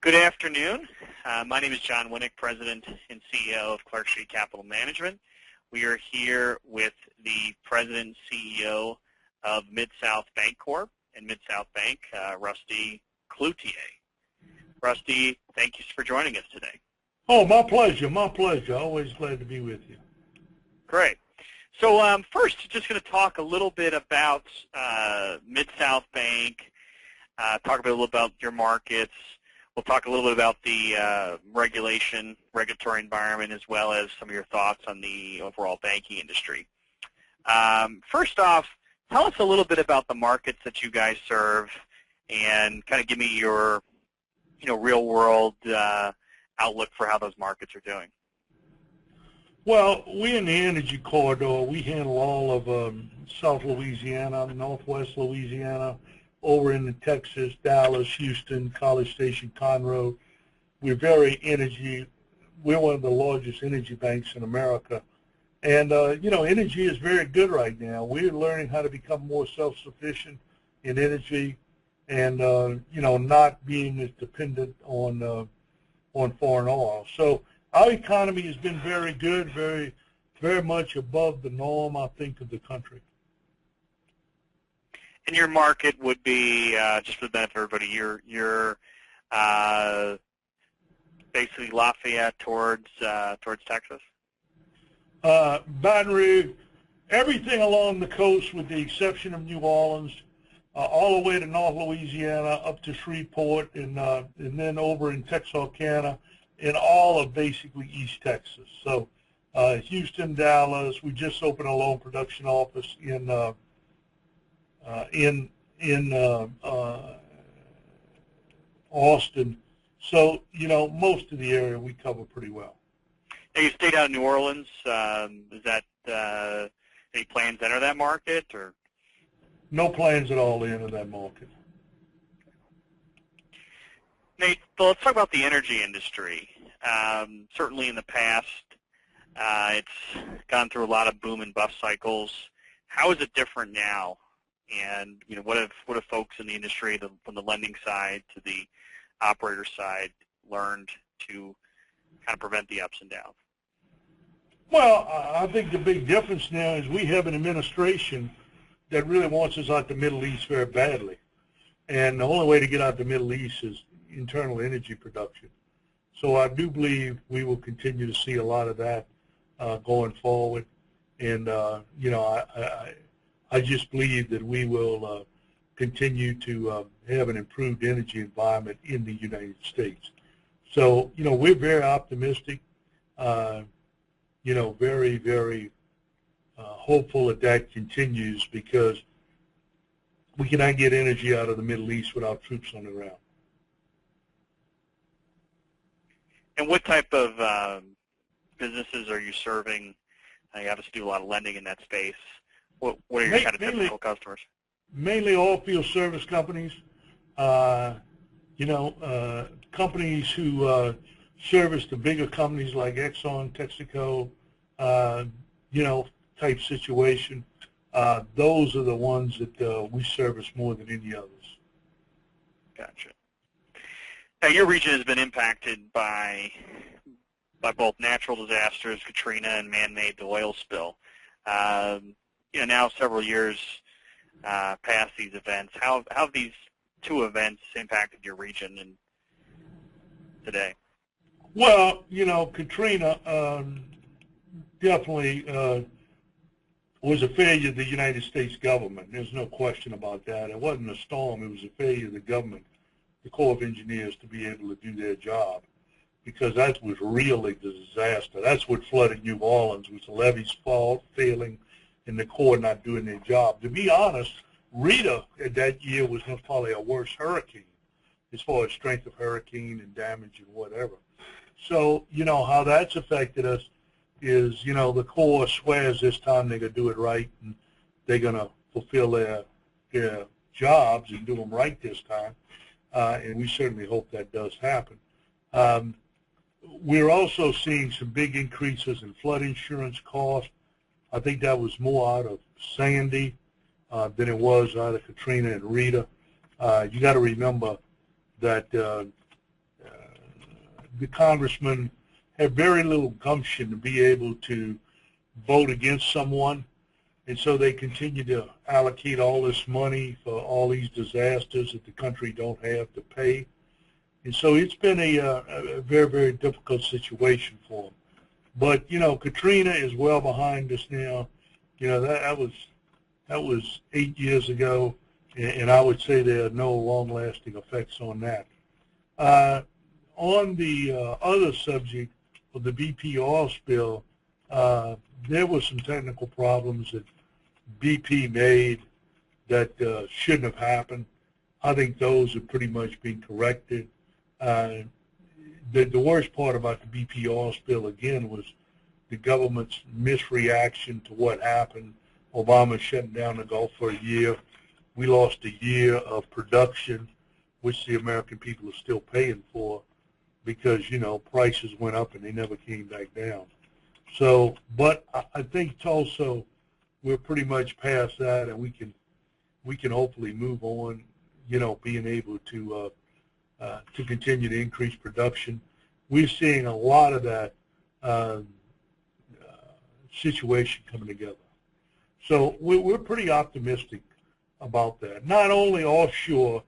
Good afternoon. My name is John Winnick, President and CEO of Clark Street Capital Management. We are here with the President and CEO of Mid-South Bank Corp. and Mid-South Bank, Rusty Cloutier. Rusty, thank you for joining us today. Oh, my pleasure, my pleasure. Always glad to be with you. Great. So first, just going to talk a little bit about Mid-South Bank, talk a little about your markets. We'll talk a little bit about the regulatory environment, as well as some of your thoughts on the overall banking industry. First off, tell us a little bit about the markets that you guys serve, and kind of give me your, real-world outlook for how those markets are doing. Well, we're in the energy corridor. We handle all of South Louisiana, Northwest Louisiana, over into Texas, Dallas, Houston, College Station, Conroe. We're we're one of the largest energy banks in America. And, energy is very good right now. We're learning how to become more self-sufficient in energy and, not being as dependent on foreign oil. So our economy has been very good, very, very much above the norm, I think, of the country. And your market would be, just for the benefit of everybody, you're basically Lafayette towards Texas? Baton Rouge, everything along the coast with the exception of New Orleans, all the way to North Louisiana, up to Shreveport, and then over in Texarkana, and all of basically East Texas. So Houston, Dallas, we just opened a loan production office in Austin. So, most of the area we cover pretty well. Now, you stayed out of New Orleans. Is that any plans to enter that market, or? No plans at all to enter that market. Nate, so let's talk about the energy industry. Certainly in the past, it's gone through a lot of boom and bust cycles. How is it different now? And what have folks in the industry, from the lending side to the operator side, learned to kind of prevent the ups and downs? Well, I think the big difference now is we have an administration that really wants us out the Middle East very badly. And the only way to get out the Middle East is internal energy production. So I do believe we will continue to see a lot of that going forward. And, I just believe that we will continue to have an improved energy environment in the United States. So, we're very optimistic, very, very hopeful that continues, because we cannot get energy out of the Middle East without troops on the ground. And what type of businesses are you serving? You obviously do a lot of lending in that space. What are your kind of typical customers? Mainly oil field service companies, companies who service the bigger companies like Exxon, Texaco, type situation. Those are the ones that we service more than any others. Gotcha. Now, your region has been impacted by both natural disasters, Katrina, and man-made oil spill. Now several years past these events, how have these two events impacted your region and today? Well, Katrina definitely was a failure of the United States government. There's no question about that. It wasn't a storm. It was a failure of the government, the Corps of Engineers, to be able to do their job, because that was really the disaster. That's what flooded New Orleans, was the levee's fault, failing, and the Corps not doing their job. To be honest, Rita that year was probably a worse hurricane as far as strength of hurricane and damage and whatever. So, how that's affected us is, the Corps swears this time they're going to do it right, and they're going to fulfill their jobs and do them right this time, and we certainly hope that does happen. We're also seeing some big increases in flood insurance costs. I think that was more out of Sandy than it was out of Katrina and Rita. You got to remember that the congressmen have very little gumption to be able to vote against someone, and so they continue to allocate all this money for all these disasters that the country don't have to pay. And so it's been a very, very difficult situation for them. But, Katrina is well behind us now. That was 8 years ago, and I would say there are no long-lasting effects on that. On the other subject of the BP oil spill, there were some technical problems that BP made that shouldn't have happened. I think those have pretty much been corrected. The worst part about the BP oil spill, again, was the government's misreaction to what happened. Obama shutting down the Gulf for a year. We lost a year of production, which the American people are still paying for because, prices went up and they never came back down. So, but I think also we're pretty much past that, and we can hopefully move on, being able to continue to increase production. We're seeing a lot of that situation coming together. So we're pretty optimistic about that. Not only offshore,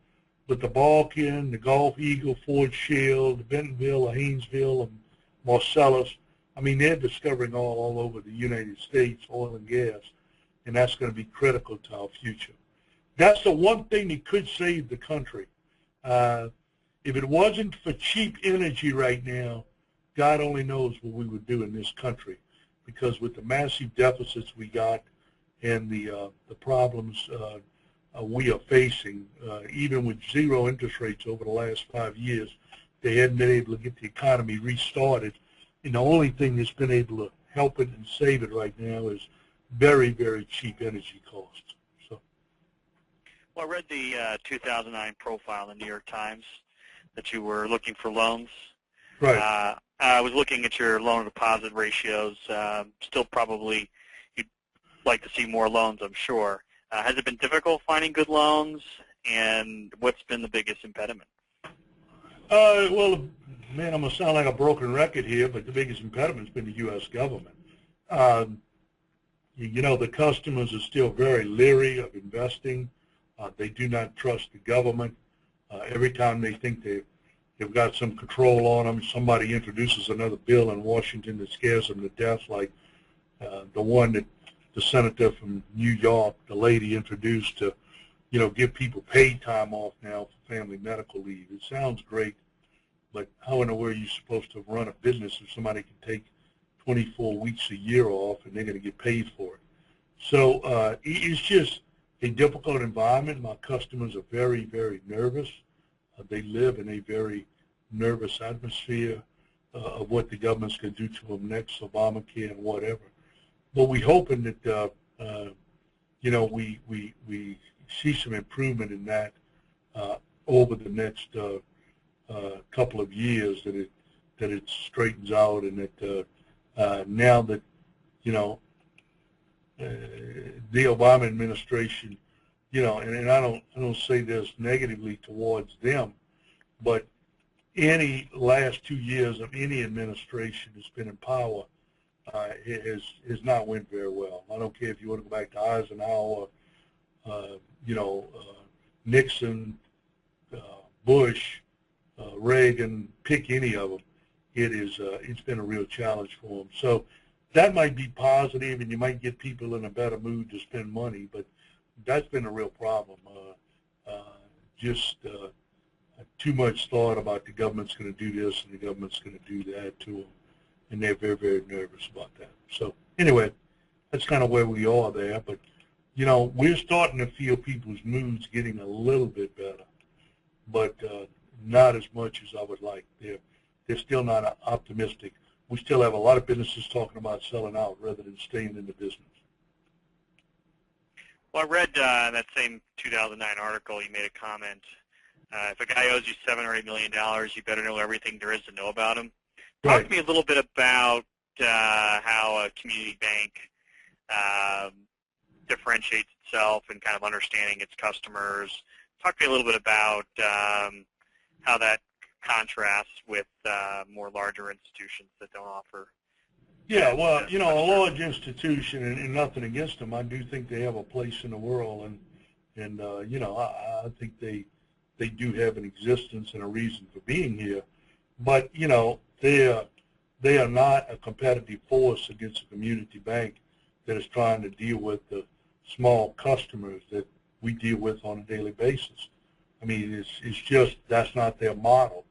but the Balkan, the Gulf, Eagle Ford Shale, the Bentonville, the Haynesville, and Marcellus. I mean, they're discovering all over the United States, oil and gas, and that's going to be critical to our future. That's the one thing that could save the country. If it wasn't for cheap energy right now, God only knows what we would do in this country, because with the massive deficits we got and the problems we are facing, even with zero interest rates over the last 5 years, they hadn't been able to get the economy restarted. And the only thing that's been able to help it and save it right now is very, very cheap energy costs. So, well, I read the 2009 profile in the New York Times that you were looking for loans. right. I was looking at your loan-to-deposit ratios. Still probably you'd like to see more loans, I'm sure. Has it been difficult finding good loans, and what's been the biggest impediment? Well, man, I'm going to sound like a broken record here, but the biggest impediment has been the U.S. government. The customers are still very leery of investing. They do not trust the government. Every time they think they've got some control on them, somebody introduces another bill in Washington that scares them to death, like the one that the senator from New York, the lady, introduced to, give people paid time off now for family medical leave. It sounds great, but how in the world are you supposed to run a business if somebody can take 24 weeks a year off and they're going to get paid for it? So it's just a difficult environment. My customers are very, very nervous. They live in a very nervous atmosphere of what the government's going to do to them next, Obamacare and whatever. But we're hoping that, we see some improvement in that over the next couple of years, that it straightens out, and that now that, the Obama administration, and I don't say this negatively towards them, but any last 2 years of any administration that's been in power has not went very well. I don't care if you want to go back to Eisenhower, Nixon, Bush, Reagan, pick any of them. It's been a real challenge for them. So that might be positive, and you might get people in a better mood to spend money, but that's been a real problem. Just too much thought about the government's going to do this and the government's going to do that to them, and they're very, very nervous about that. So anyway, that's kind of where we are there. But, we're starting to feel people's moods getting a little bit better, but not as much as I would like. They're still not optimistic. We still have a lot of businesses talking about selling out rather than staying in the business. Well, I read that same 2009 article. You made a comment. If a guy owes you $7 or $8 million, you better know everything there is to know about him. Right. Talk to me a little bit about how a community bank differentiates itself and kind of understanding its customers. Talk to me a little bit about how that contrasts with more larger institutions that don't offer. Yeah, well, a large institution, and nothing against them, I do think they have a place in the world, and I think they do have an existence and a reason for being here, but they are not a competitive force against a community bank that is trying to deal with the small customers that we deal with on a daily basis. I mean, it's just that's not their model,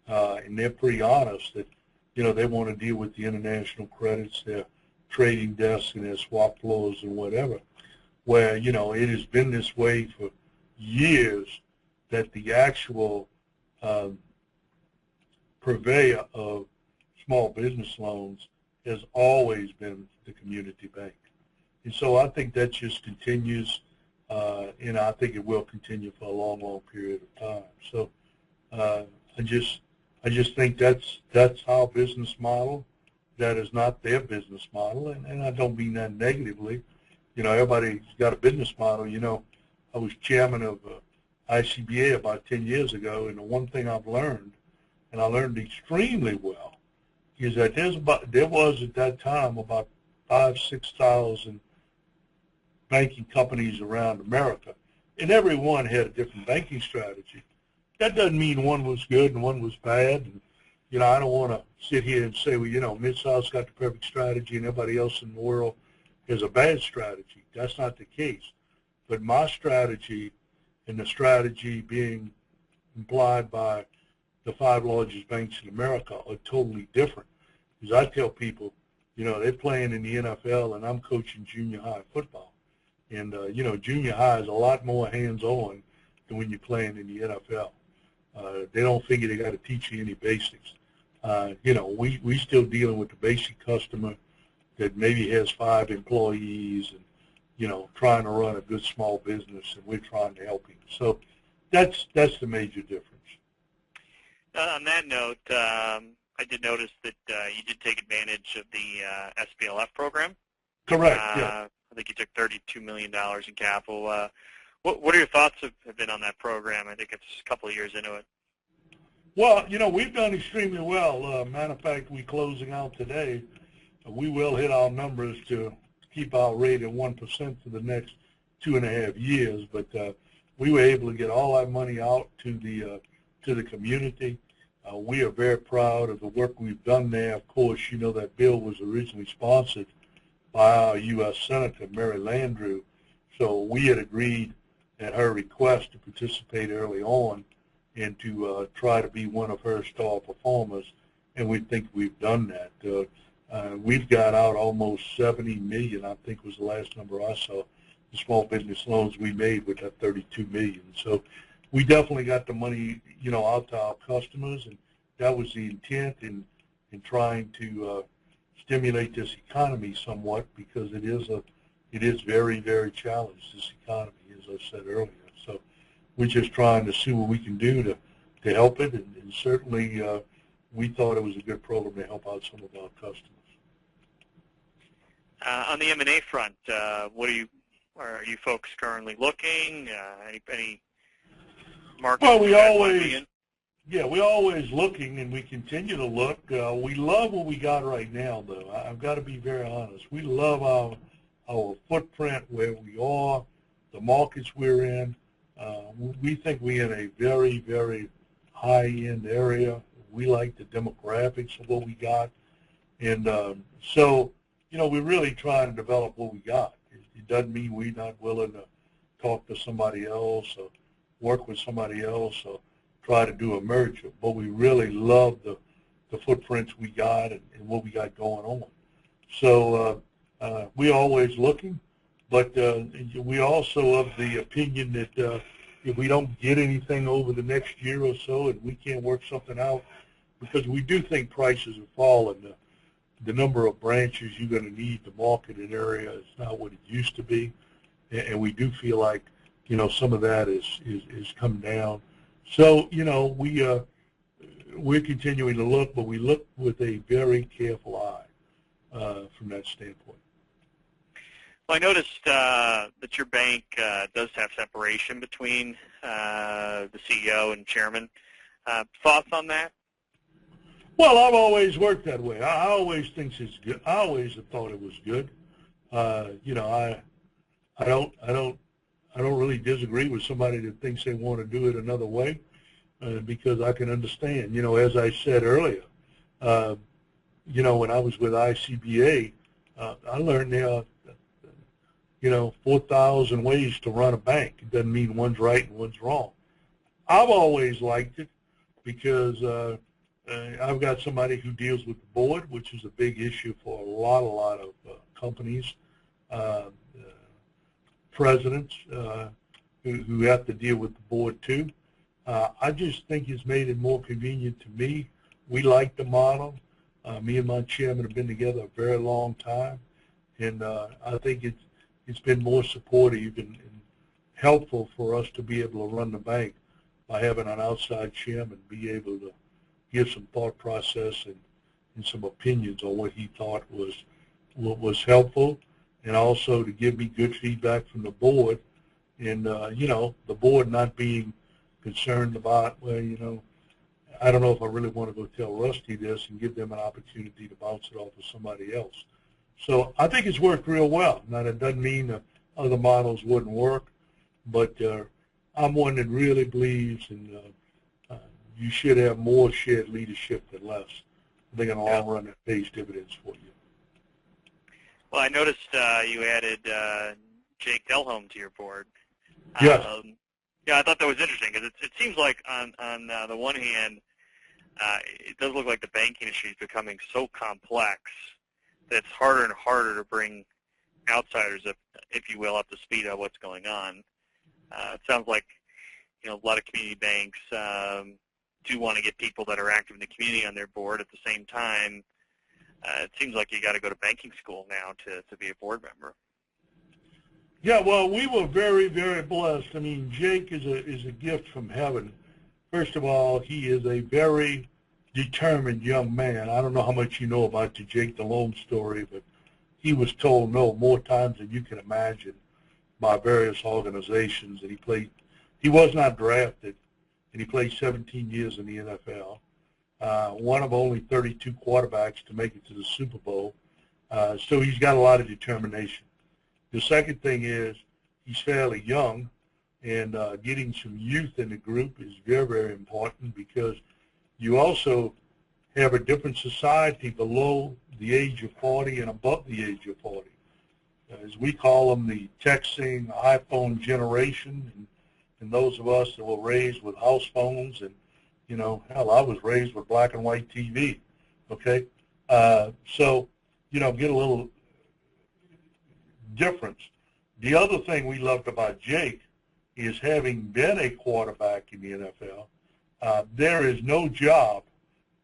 and they're pretty honest that they want to deal with the international credits, their trading desks, and their swap floors and whatever. Where it has been this way for years, that the actual purveyor of small business loans has always been the community bank. And so I think that just continues, and I think it will continue for a long, long period of time. So I just think that's our business model. That is not their business model, and I don't mean that negatively. Everybody's got a business model. I was chairman of ICBA about 10 years ago, and the one thing I've learned, and I learned extremely well, is that there was at that time about 5,000-6,000 banking companies around America, and every one had a different banking strategy. That doesn't mean one was good and one was bad. And, I don't want to sit here and say, well, Mid-South's got the perfect strategy and everybody else in the world has a bad strategy. That's not the case. But my strategy and the strategy being implied by the 5 largest banks in America are totally different. Because I tell people, they're playing in the NFL and I'm coaching junior high football. And, junior high is a lot more hands-on than when you're playing in the NFL. They don't figure they got to teach you any basics. We still dealing with the basic customer that maybe has 5 employees and, trying to run a good small business, and we're trying to help him. So that's the major difference. On that note, I did notice that you did take advantage of the SBLF program. Correct, yeah. I think you took $32 million in capital. What are your thoughts have been on that program? I think it's a couple of years into it. Well, we've done extremely well. Matter of fact, we're closing out today. We will hit our numbers to keep our rate at 1% for the next 2.5 years. But we were able to get all our money out to the community. We are very proud of the work we've done there. Of course, that bill was originally sponsored by our U.S. Senator, Mary Landrieu. So we had agreed at her request to participate early on and to try to be one of her star performers, and we think we've done that. We've got out almost $70 million, I think was the last number I saw, the small business loans we made with that $32 million. So we definitely got the money, out to our customers, and that was the intent in trying to stimulate this economy somewhat, because it is very, very challenged, this economy, as I said earlier. So we're just trying to see what we can do to help it, and certainly we thought it was a good program to help out some of our customers. On the M&A front, are you folks currently looking? Any markets? Well, we're always looking, and we continue to look. We love what we got right now, though. I've got to be very honest. We love our footprint, where we are, the markets we're in. We think we're in a very, very high-end area. We like the demographics of what we got. And so, we're really trying to develop what we got. It doesn't mean we're not willing to talk to somebody else or work with somebody else or try to do a merger. But we really love the footprints we got and what we got going on. So we're always looking, but we also of the opinion that if we don't get anything over the next year or so and we can't work something out, because we do think prices have fallen. The number of branches you're going to need to market an area is not what it used to be, and we do feel like some of that is come down. So we're continuing to look, but we look with a very careful eye from that standpoint. Well, I noticed that your bank does have separation between the CEO and chairman. Thoughts on that? Well, I've always worked that way. I always think it's good. I always have thought it was good. I don't really disagree with somebody that thinks they want to do it another way, because I can understand. As I said earlier, when I was with ICBA, I learned there are 4,000 ways to run a bank. It doesn't mean one's right and one's wrong. I've always liked it because I've got somebody who deals with the board, which is a big issue for a lot of companies, presidents who have to deal with the board too. I just think it's made it more convenient to me. We like the model. Me and my chairman have been together a very long time, and I think it's been more supportive and helpful for us to be able to run the bank by having an outside chairman be able to give some thought process and some opinions on what he thought was helpful, and also to give me good feedback from the board, and the board not being concerned about, well, I don't know if I really want to go tell Rusty this, and give them an opportunity to bounce it off of somebody else. So I think it's worked real well. Now, that doesn't mean that other models wouldn't work, but I'm one that really believes in you should have more shared leadership than less. I think in the long run it pays dividends for you. Well, I noticed you added Jake Delholm to your board. Yes. Yeah, I thought that was interesting because it seems like on the one hand, it does look like the banking industry is becoming so complex that it's harder and harder to bring outsiders, if you will, up to speed on what's going on. It sounds like a lot of community banks do want to get people that are active in the community on their board. At the same time, it seems like you got to go to banking school now to be a board member. Yeah, well, we were very, very blessed. I mean, Jake is a gift from heaven. First of all, he is a very determined young man. I don't know how much you know about the Jake Delhomme story, but he was told no more times than you can imagine by various organizations. And he was not drafted, and he played 17 years in the NFL. One of only 32 quarterbacks to make it to the Super Bowl. So he's got a lot of determination. The second thing is he's fairly young, and getting some youth in the group is very, very important, because you also have a different society below the age of 40 and above the age of 40. As we call them, the texting iPhone generation, and those of us that were raised with house phones, and hell, I was raised with black and white TV. Okay, so get a little difference. The other thing we loved about Jake is, having been a quarterback in the NFL, there is no job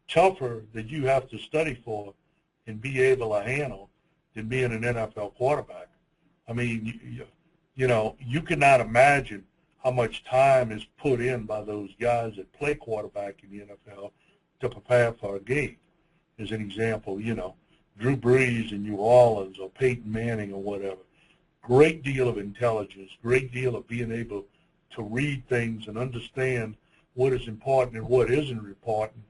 tougher that you have to study for and be able to handle than being an NFL quarterback. I mean, you cannot imagine how much time is put in by those guys that play quarterback in the NFL to prepare for a game. As an example, Drew Brees in New Orleans, or Peyton Manning, or whatever. Great deal of intelligence, great deal of being able to read things and understand what is important and what isn't important.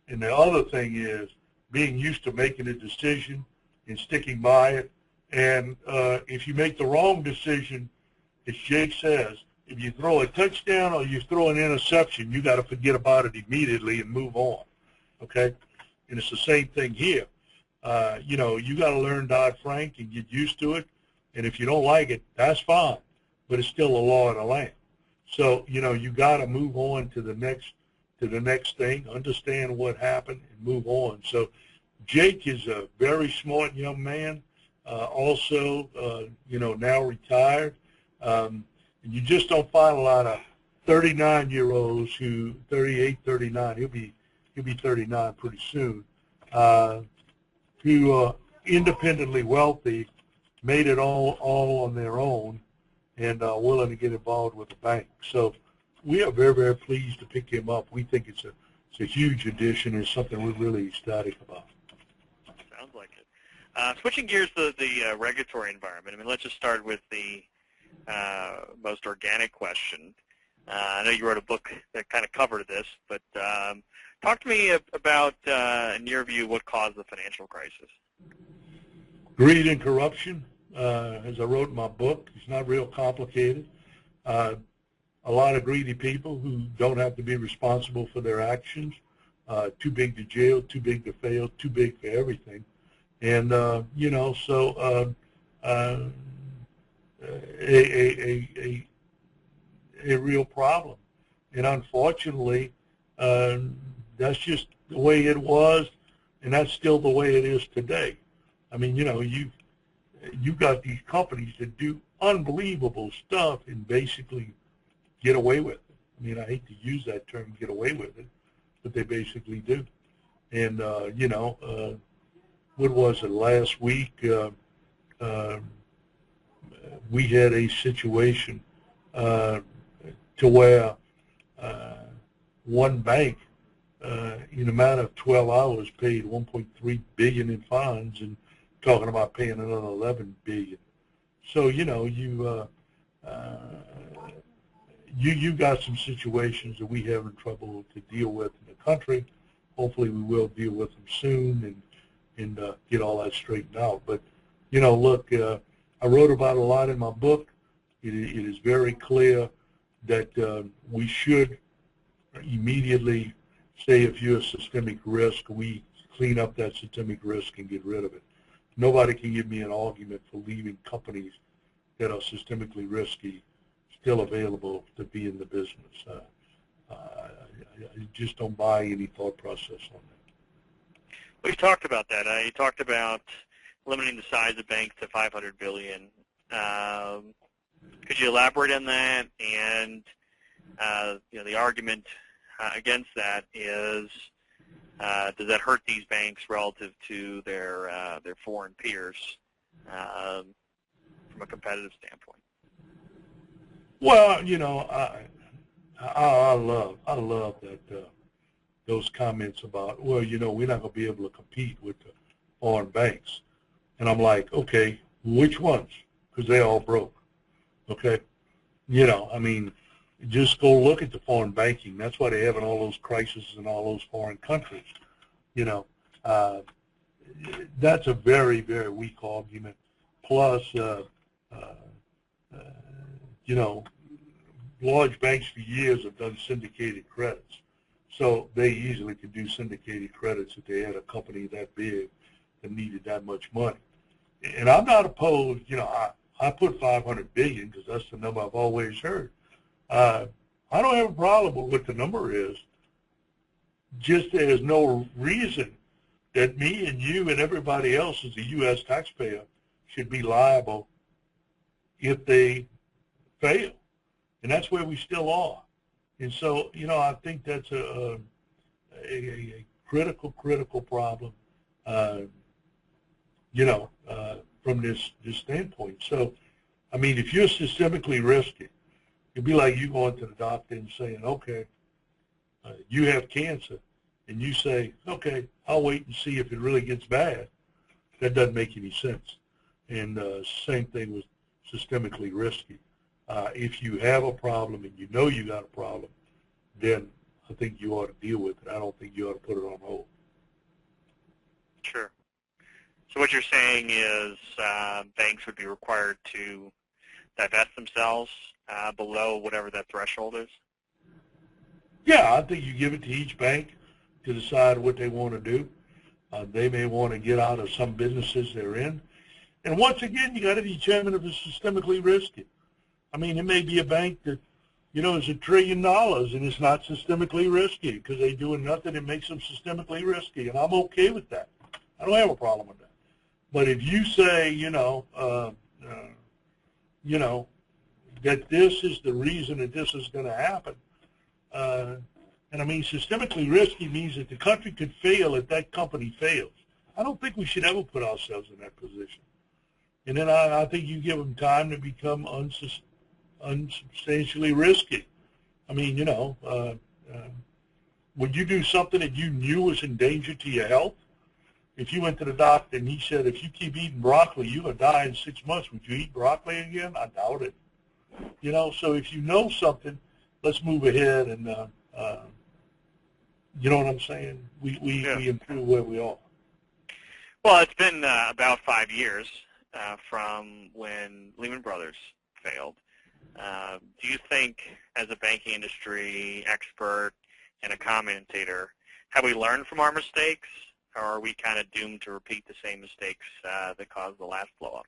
And the other thing is being used to making a decision and sticking by it. And if you make the wrong decision, as Jake says, if you throw a touchdown or you throw an interception, you got to forget about it immediately and move on. Okay? And it's the same thing here. You got to learn Dodd-Frank and get used to it. And if you don't like it, that's fine. But it's still a law of the land. So, you got to move on to the next thing, understand what happened, and move on. So Jake is a very smart young man, also, now retired. And you just don't find a lot of 39-year-olds 38, 39, he'll be 39 pretty soon, who are independently wealthy, made it all on their own, and willing to get involved with the bank. So we are very, very pleased to pick him up. We think it's a huge addition and something we're really ecstatic about. Sounds like it. Switching gears to the regulatory environment, let's just start with the most organic question. I know you wrote a book that kind of covered this, but talk to me about, in your view, what caused the financial crisis. Greed and corruption, as I wrote in my book. It's not real complicated. A lot of greedy people who don't have to be responsible for their actions. Too big to jail, too big to fail, too big for everything. And, a real problem. And unfortunately, that's just the way it was, and that's still the way it is today. I mean, you've got these companies that do unbelievable stuff and basically get away with it. I mean, I hate to use that term, get away with it, but they basically do. And, what was it, last week, we had a situation to where one bank, in a matter of 12 hours, paid $1.3 billion in fines, and talking about paying another $11 billion. So you got some situations that we having trouble to deal with in the country. Hopefully, we will deal with them soon and get all that straightened out. But look, I wrote about a lot in my book. It is very clear that we should immediately say, if you're a systemic risk, we clean up that systemic risk and get rid of it. Nobody can give me an argument for leaving companies that are systemically risky still available to be in the business. I just don't buy any thought process on that. Well, you talked about that. You talked about limiting the size of banks to $500 billion. Could you elaborate on that? And the argument against that is, does that hurt these banks relative to their foreign peers from a competitive standpoint? Well, I love that those comments about, well, we're not going to be able to compete with the foreign banks. And I'm like, okay, which ones? Because they all broke. Okay? I mean, just go look at the foreign banking. That's why they're having all those crises in all those foreign countries. That's a very, very weak argument. Plus, large banks for years have done syndicated credits. So they easily could do syndicated credits if they had a company that big that needed that much money. And I'm not opposed, I put $500 billion because that's the number I've always heard. I don't have a problem with what the number is. Just there's no reason that me and you and everybody else as a U.S. taxpayer should be liable if they fail. And that's where we still are. And so, I think that's a critical problem, from this standpoint. So, I mean, if you're systemically risky, it'd be like you going to the doctor and saying, okay, you have cancer, and you say, okay, I'll wait and see if it really gets bad. That doesn't make any sense. And same thing with systemically risky. If you have a problem and you know you got a problem, then I think you ought to deal with it. I don't think you ought to put it on hold. Sure. So what you're saying is banks would be required to divest themselves below whatever that threshold is? Yeah, I think you give it to each bank to decide what they want to do. They may want to get out of some businesses they're in. And once again, you got to determine if it's systemically risky. I mean, it may be a bank that, is $1 trillion and it's not systemically risky because they're doing nothing that makes them systemically risky, and I'm okay with that. I don't have a problem with that. But if you say, that this is the reason that this is going to happen, and I mean, systemically risky means that the country could fail if that company fails. I don't think we should ever put ourselves in that position. And then I think you give them time to become unsubstantially risky. I mean, would you do something that you knew was in danger to your health? If you went to the doctor and he said, if you keep eating broccoli, you're going to die in 6 months, would you eat broccoli again? I doubt it. So if you know something let's move ahead and, you know what I'm saying? We improve where we are. Well, it's been about 5 years from when Lehman Brothers failed. Do you think, as a banking industry expert and a commentator, have we learned from our mistakes, or are we kind of doomed to repeat the same mistakes that caused the last blow-up?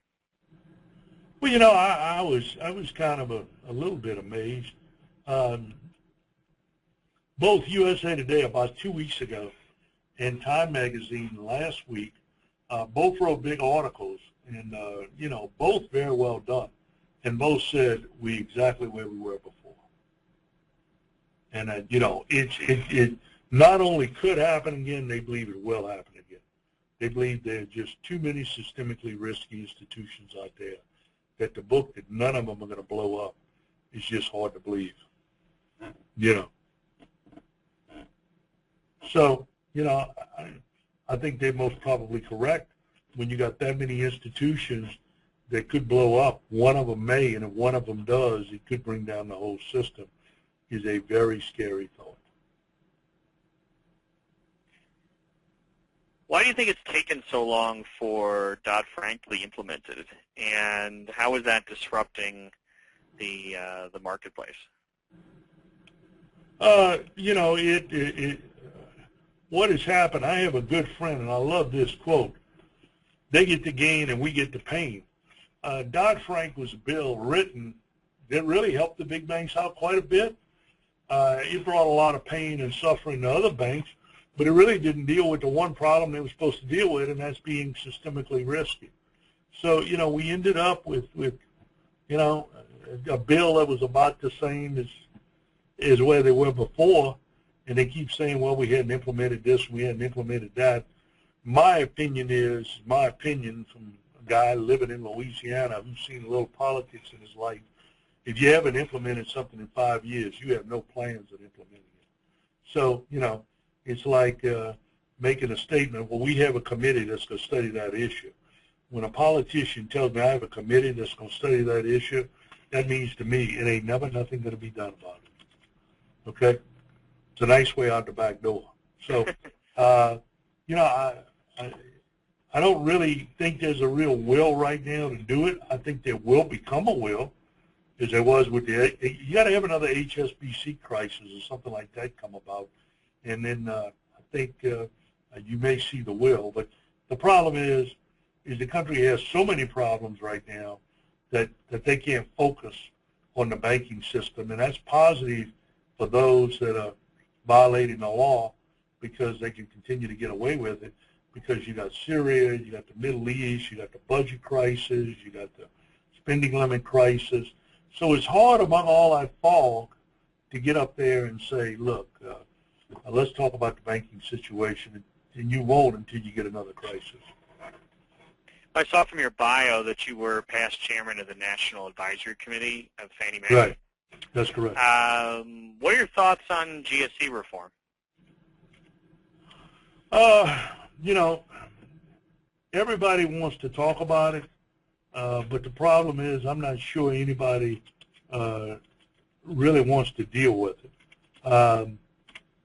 Well, you know, I was kind of a little bit amazed. Both USA Today about 2 weeks ago and Time Magazine last week both wrote big articles, and you know, both very well done, and both said we exactly where we were before. And you know, it not only could happen again, they believe it will happen again. They believe there are just too many systemically risky institutions out there that the book that none of them are going to blow up is just hard to believe. You know. So, you know, I think they're most probably correct. When you got that many institutions that could blow up, one of them may, and if one of them does, it could bring down the whole system, is a very scary thought. Why do you think it's taken so long for Dodd-Frank to be implemented, and how is that disrupting the marketplace? You know, what has happened, I have a good friend, and I love this quote, they get the gain and we get the pain. Dodd-Frank was a bill written that really helped the big banks out quite a bit. It brought a lot of pain and suffering to other banks, but it really didn't deal with the one problem they were supposed to deal with, and that's being systemically risky. So, you know, we ended up with you know, a bill that was about the same as where they were before, and they keep saying, well, we hadn't implemented this, we hadn't implemented that. My opinion from a guy living in Louisiana who's seen a little politics in his life, if you haven't implemented something in 5 years, you have no plans of implementing it. So, you know, it's like making a statement, well, we have a committee that's going to study that issue. When a politician tells me I have a committee that's going to study that issue, that means to me it ain't never nothing going to be done about it. Okay? It's a nice way out the back door. So, you know, I don't really think there's a real will right now to do it. I think there will become a will, as there was with you got to have another HSBC crisis or something like that come about, and then I think you may see the will. But the problem is the country has so many problems right now that they can't focus on the banking system, and that's positive for those that are violating the law because they can continue to get away with it, because you got Syria, you got the Middle East, you got the budget crisis, you got the spending limit crisis. So it's hard among all that fog to get up there and say, look, let's talk about the banking situation, and you won't until you get another crisis. I saw from your bio that you were past chairman of the National Advisory Committee of Fannie Mae. Right. That's correct. What are your thoughts on GSE reform? You know, everybody wants to talk about it, but the problem is I'm not sure anybody really wants to deal with it.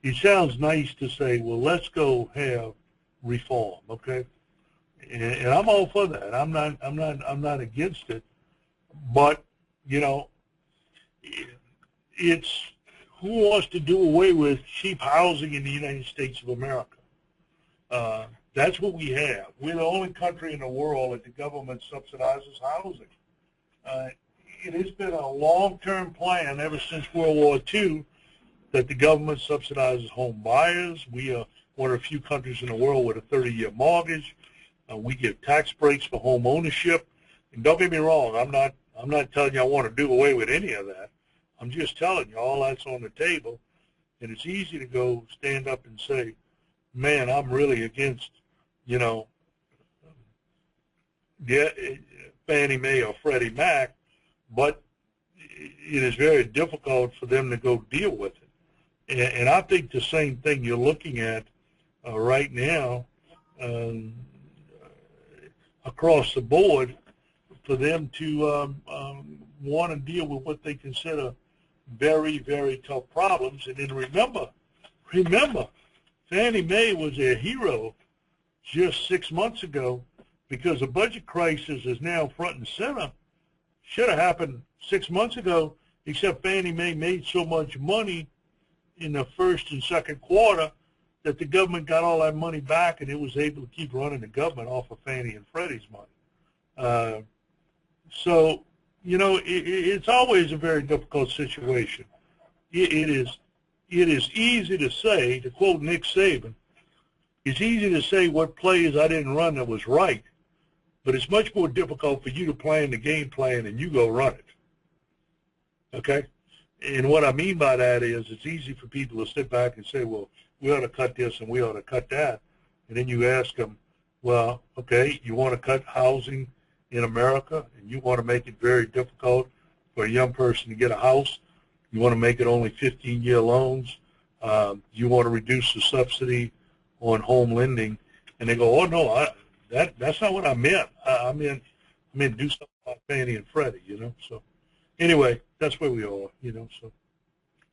It sounds nice to say, well, let's go have reform, okay? And I'm all for that. I'm not against it, but you know, it's who wants to do away with cheap housing in the United States of America? That's what we have. We're the only country in the world that the government subsidizes housing. It has been a long-term plan ever since World War II that the government subsidizes home buyers. We are one of the few countries in the world with a 30-year mortgage. We give tax breaks for home ownership. And don't get me wrong, I'm not telling you I want to do away with any of that. I'm just telling you all that's on the table. And it's easy to go stand up and say, man, I'm really against, you know, Fannie Mae or Freddie Mac, but it is very difficult for them to go deal with it. And I think the same thing you're looking at right now across the board for them to want to deal with what they consider very, very tough problems. And then remember, Fannie Mae was their hero just 6 months ago because the budget crisis is now front and center. Should have happened 6 months ago, except Fannie Mae made so much money in the first and second quarter that the government got all that money back, and it was able to keep running the government off of Fannie and Freddie's money. So, you know, it's always a very difficult situation. It is easy to say, to quote Nick Saban, it's easy to say what plays I didn't run that was right, but it's much more difficult for you to plan the game plan and you go run it. Okay? And what I mean by that is it's easy for people to sit back and say, well, we ought to cut this and we ought to cut that. And then you ask them, well, okay, you want to cut housing in America and you want to make it very difficult for a young person to get a house. You want to make it only 15-year loans. You want to reduce the subsidy on home lending. And they go, oh, no, that's not what I meant. I meant do something about Fannie and Freddie, you know. So anyway, that's where we are, you know. So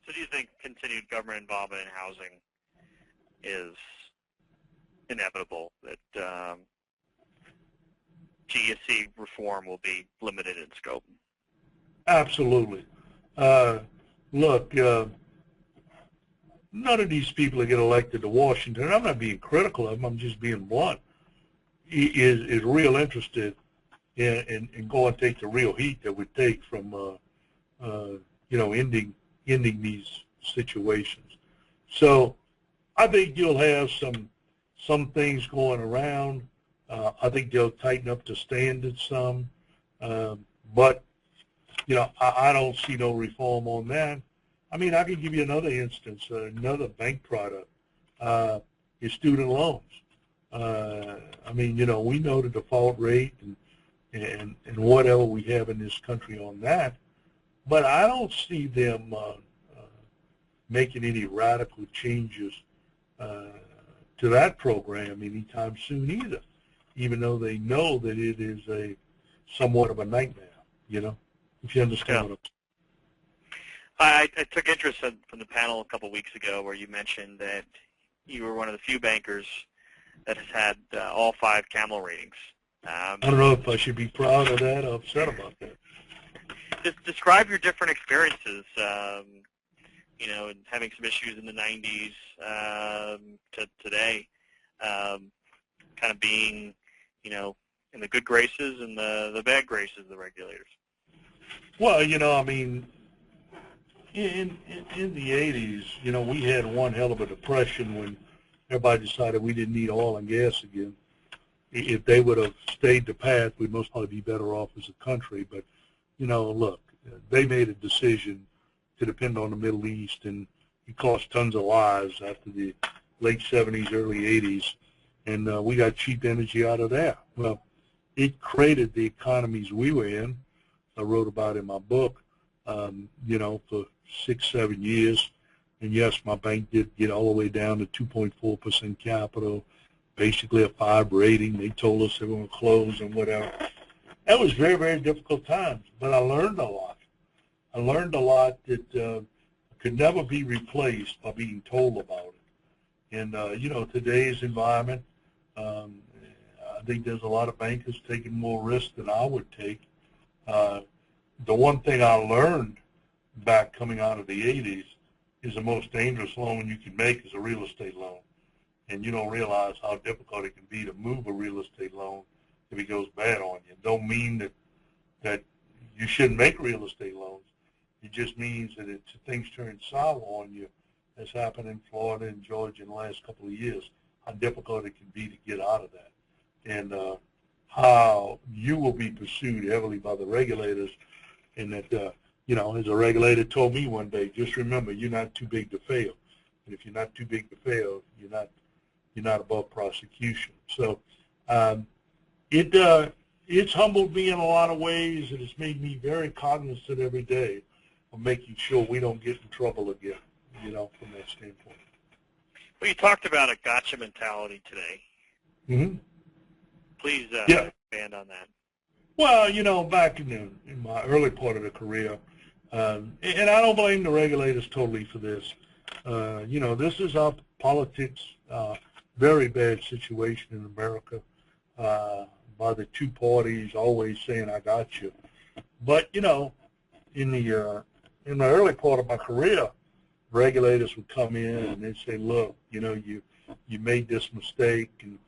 do you think continued government involvement in housing is inevitable, that GSE reform will be limited in scope? Absolutely. Look, none of these people that get elected to Washington, and I'm not being critical of them, I'm just being blunt, is real interested in go and take the real heat that would take from, you know, ending these situations. So I think you'll have some things going around. I think they'll tighten up the standards some, but you know, I don't see no reform on that. I mean, I can give you another instance, another bank product is student loans. I mean, you know, we know the default rate and whatever we have in this country on that, but I don't see them making any radical changes to that program anytime soon either, even though they know that it is somewhat of a nightmare, you know, if you understand what I'm saying. I took interest from the panel a couple of weeks ago where you mentioned that you were one of the few bankers that has had all 5 Camel ratings. I don't know if I should be proud of that or upset about that. Just describe your different experiences, you know, and having some issues in the 90s to today, kind of being, you know, in the good graces and the bad graces of the regulators. Well, you know, I mean, in the 80s, you know, we had one hell of a depression when everybody decided we didn't need oil and gas again. If they would have stayed the path, we'd most probably be better off as a country. But, you know, look, they made a decision to depend on the Middle East, and it cost tons of lives after the late 70s, early 80s, and we got cheap energy out of that. Well, it created the economies we were in. I wrote about in my book, you know, for 6-7 years. And yes, my bank did get all the way down to 2.4% capital, basically a 5 rating. They told us they were going to close and whatever. That was very, very difficult times, but I learned a lot. I learned a lot that could never be replaced by being told about it. And, you know, today's environment, I think there's a lot of bankers taking more risk than I would take. The one thing I learned back coming out of the 80s is the most dangerous loan you can make is a real estate loan. And you don't realize how difficult it can be to move a real estate loan if it goes bad on you. It don't mean that you shouldn't make real estate loans. It just means that if things turn sour on you, as happened in Florida and Georgia in the last couple of years, how difficult it can be to get out of that. And how you will be pursued heavily by the regulators, and that, you know, as a regulator told me one day, just remember, you're not too big to fail. And if you're not too big to fail, you're not above prosecution. So it's humbled me in a lot of ways, and it's made me very cognizant every day of making sure we don't get in trouble again, you know, from that standpoint. Well, you talked about a gotcha mentality today. Mm-hmm. Please expand on that. Well, you know, back in my early part of the career, And I don't blame the regulators totally for this. This is our politics, very bad situation in America, by the two parties always saying, I got you. But, in the early part of my career, regulators would come in and they'd say, look, you made this mistake and,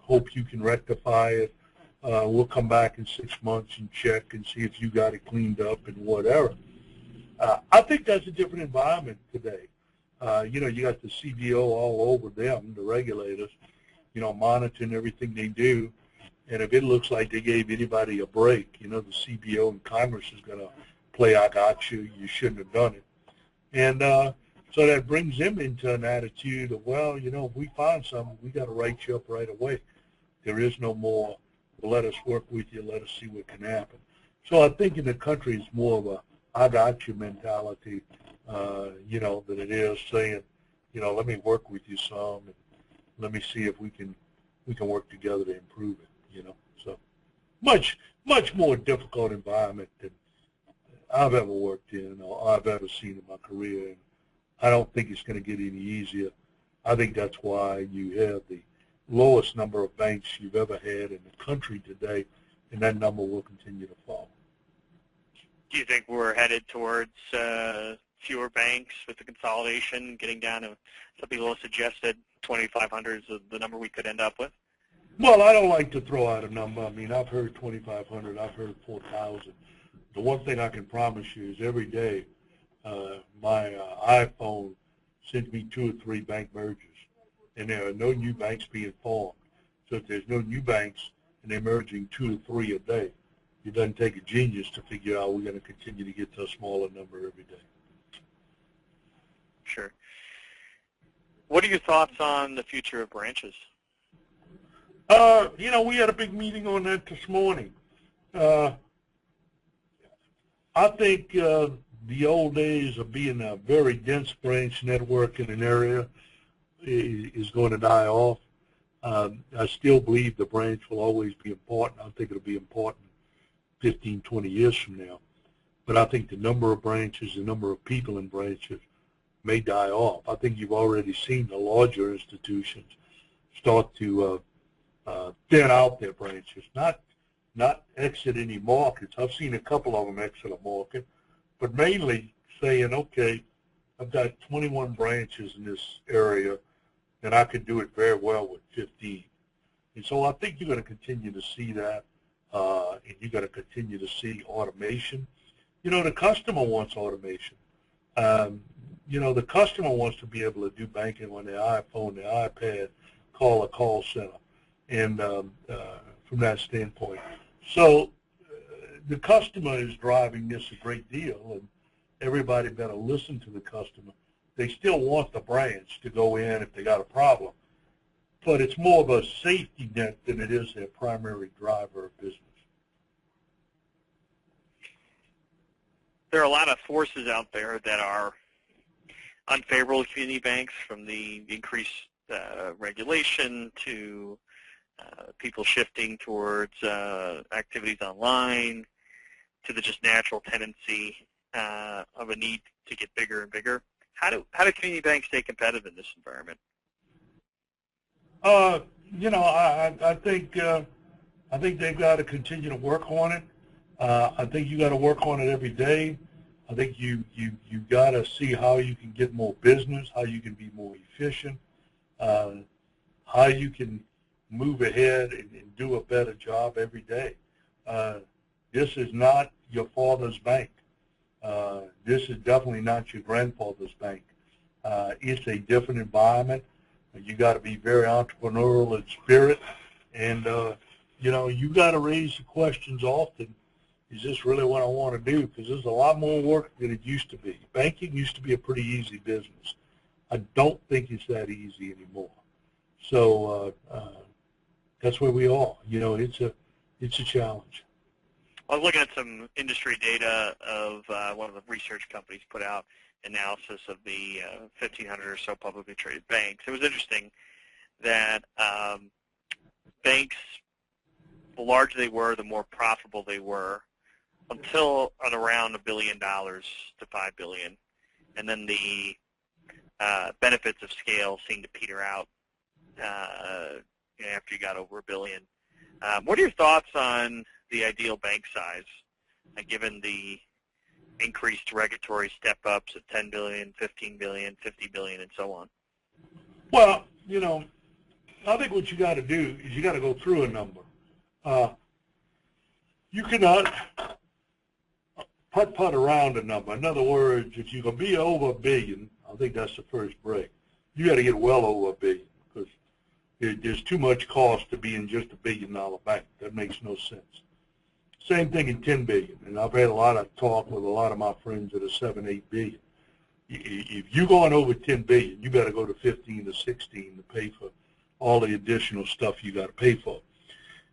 hope you can rectify it. We'll come back in 6 months and check and see if you got it cleaned up and whatever. I think that's a different environment today. You got the CBO all over them, the regulators, monitoring everything they do. And if it looks like they gave anybody a break, the CBO and Congress is going to play, I got you, you shouldn't have done it. And so that brings them into an attitude of, well, if we find something, we got to write you up right away. There is no more, well, let us work with you, let us see what can happen. So I think in the country it's more of a I got you mentality, than it is saying, let me work with you some and let me see if we can work together to improve it, So much more difficult environment than I've ever worked in or I've ever seen in my career. And I don't think it's going to get any easier. I think that's why you have the lowest number of banks you've ever had in the country today, and that number will continue to fall. Do you think we're headed towards fewer banks with the consolidation, getting down to, some people have suggested 2,500 is the number we could end up with? Well, I don't like to throw out a number. I mean, I've heard 2,500, I've heard 4,000. The one thing I can promise you is every day my iPhone sends me 2 or 3 bank mergers, and there are no new banks being formed. So if there's no new banks and they're merging 2 or 3 a day, it doesn't take a genius to figure out we're going to continue to get to a smaller number every day. Sure. What are your thoughts on the future of branches? We had a big meeting on that this morning. I think the old days of being a very dense branch network in an area is going to die off. I still believe the branch will always be important. I think it'll be important 15, 20 years from now. But I think the number of branches, the number of people in branches may die off. I think you've already seen the larger institutions start to thin out their branches, not exit any markets. I've seen a couple of them exit a market, but mainly saying, okay, I've got 21 branches in this area, and I could do it very well with 15. And so I think you're going to continue to see that, and you're going to continue to see automation. The customer wants automation. The customer wants to be able to do banking on their iPhone, their iPad, call a call center, and from that standpoint. So the customer is driving this a great deal, and everybody better listen to the customer. They still want the branch to go in if they got a problem, but it's more of a safety net than it is their primary driver of business. There are a lot of forces out there that are unfavorable to community banks, from the increased regulation to people shifting towards activities online, to the just natural tendency of a need to get bigger and bigger. How do community banks stay competitive in this environment? I think they've got to continue to work on it. I think you got to work on it every day. I think you got to see how you can get more business, how you can be more efficient, how you can move ahead and do a better job every day. This is not your father's bank. This is definitely not your grandfather's bank. It's a different environment. You got to be very entrepreneurial in spirit, and you got to raise the questions often. Is this really what I want to do? Because there's a lot more work than it used to be. Banking used to be a pretty easy business. I don't think it's that easy anymore. So that's where we are. It's a challenge. I was looking at some industry data of one of the research companies put out analysis of the 1,500 or so publicly traded banks. It was interesting that banks, the larger they were, the more profitable they were. until at around $1 billion to $5 billion, and then the benefits of scale seem to peter out after you got over $1 billion. What are your thoughts on the ideal bank size, given the increased regulatory step-ups at $10 billion, $15 billion, $50 billion, and so on? Well, you know, I think what you got to do is you got to go through a number. You cannot putt around a number. In other words, if you can be over $1 billion, I think that's the first break. You got to get well over $1 billion because there's too much cost to being just $1 billion bank. That makes no sense. Same thing in $10 billion, and I've had a lot of talk with a lot of my friends that are $7, $8 billion. If you're going over $10 billion, you better go to 15 to 16 to pay for all the additional stuff you got to pay for.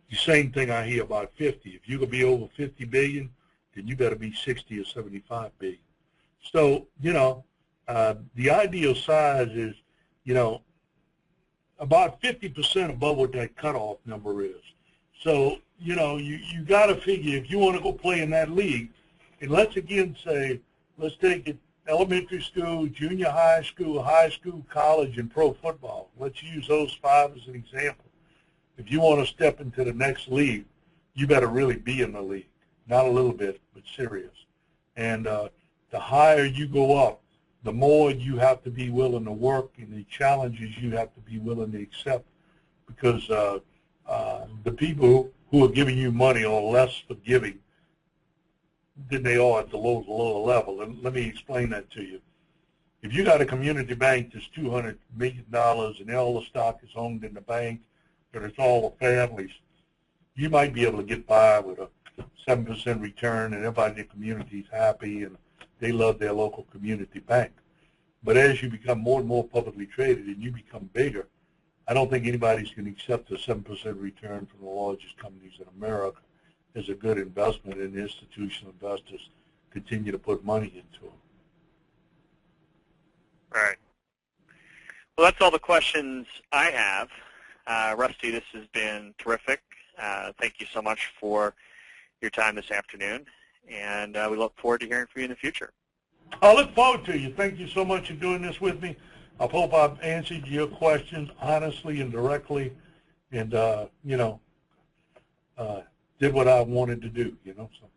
The same thing I hear about 50. If you're going to be over 50 billion, then you better be 60 or 75 billion. So, you know, the ideal size is, you know, about 50% above what that cutoff number is. So, you know, you got to figure if you want to go play in that league, and let's again say, let's take it elementary school, junior high school, college, and pro football. Let's use those 5 as an example. If you want to step into the next league, you better really be in the league, not a little bit, but serious. And the higher you go up, the more you have to be willing to work and the challenges you have to be willing to accept, because the people who are giving you money are less forgiving than they are at the lower level. And let me explain that to you. If you got a community bank that's $200 million and all the stock is owned in the bank, but it's all the families, you might be able to get by with a 7% return and everybody in the community is happy and they love their local community bank. But as you become more and more publicly traded and you become bigger, I don't think anybody's going to accept a 7% return from the largest companies in America as a good investment, and institutional investors continue to put money into them. All right. Well, that's all the questions I have. Rusty, this has been terrific. Thank you so much for your time this afternoon, and we look forward to hearing from you in the future. I look forward to you. Thank you so much for doing this with me. I hope I've answered your questions honestly and directly, and, you know, did what I wanted to do, you know. So.